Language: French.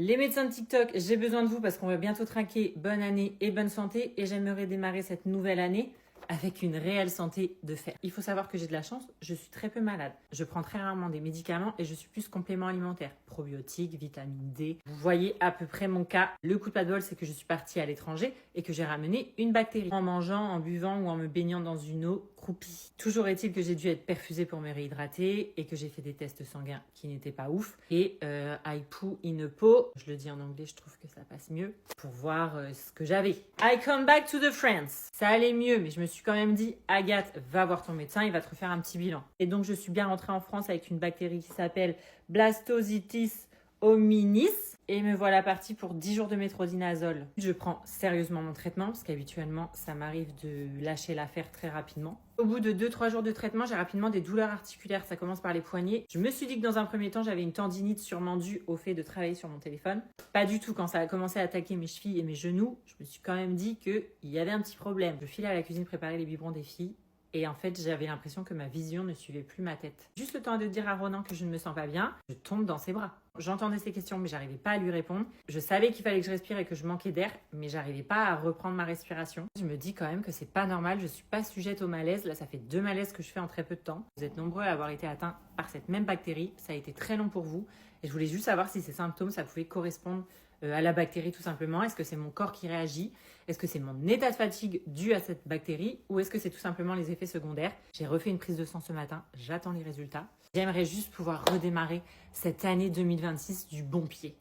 Les médecins de TikTok, j'ai besoin de vous parce qu'on va bientôt trinquer. Bonne année et bonne santé. Et j'aimerais démarrer cette nouvelle année avec une réelle santé de fer. Il faut savoir que j'ai de la chance, je suis très peu malade. Je prends très rarement des médicaments et je suis plus complément alimentaire. Probiotiques, vitamine D. Vous voyez à peu près mon cas. Le coup de pas de bol, c'est que je suis partie à l'étranger et que j'ai ramené une bactérie. En mangeant, en buvant ou en me baignant dans une eau croupie. Toujours est-il que j'ai dû être perfusée pour me réhydrater et que j'ai fait des tests sanguins qui n'étaient pas ouf. Et I poo in a pot, je le dis en anglais, je trouve que ça passe mieux, pour voir ce que j'avais. I come back to the France. Ça allait mieux, mais je me suis quand même dit, Agathe, va voir ton médecin, il va te refaire un petit bilan. Et donc je suis bien rentrée en France avec une bactérie qui s'appelle Blastositis hominis. Et me voilà partie pour 10 jours de métronidazole. Je prends sérieusement mon traitement parce qu'habituellement, ça m'arrive de lâcher l'affaire très rapidement. Au bout de 2-3 jours de traitement, j'ai rapidement des douleurs articulaires. Ça commence par les poignets. Je me suis dit que dans un premier temps, j'avais une tendinite sûrement due au fait de travailler sur mon téléphone. Pas du tout. Quand ça a commencé à attaquer mes chevilles et mes genoux, je me suis quand même dit qu'il y avait un petit problème. Je filais à la cuisine préparer les biberons des filles. Et en fait, j'avais l'impression que ma vision ne suivait plus ma tête. Juste le temps de dire à Ronan que je ne me sens pas bien, je tombe dans ses bras. J'entendais ses questions, mais j'arrivais pas à lui répondre. Je savais qu'il fallait que je respire et que je manquais d'air, mais j'arrivais pas à reprendre ma respiration. Je me dis quand même que c'est pas normal, je suis pas sujette au malaise. Là, ça fait 2 malaises que je fais en très peu de temps. Vous êtes nombreux à avoir été atteints par cette même bactérie. Ça a été très long pour vous. Et je voulais juste savoir si ces symptômes, ça pouvait correspondre à la bactérie tout simplement. Est-ce que c'est mon corps qui réagit? Est-ce que c'est mon état de fatigue dû à cette bactérie? Ou est-ce que c'est tout simplement les effets secondaires? J'ai refait une prise de sang ce matin, j'attends les résultats. J'aimerais juste pouvoir redémarrer cette année 2026 du bon pied.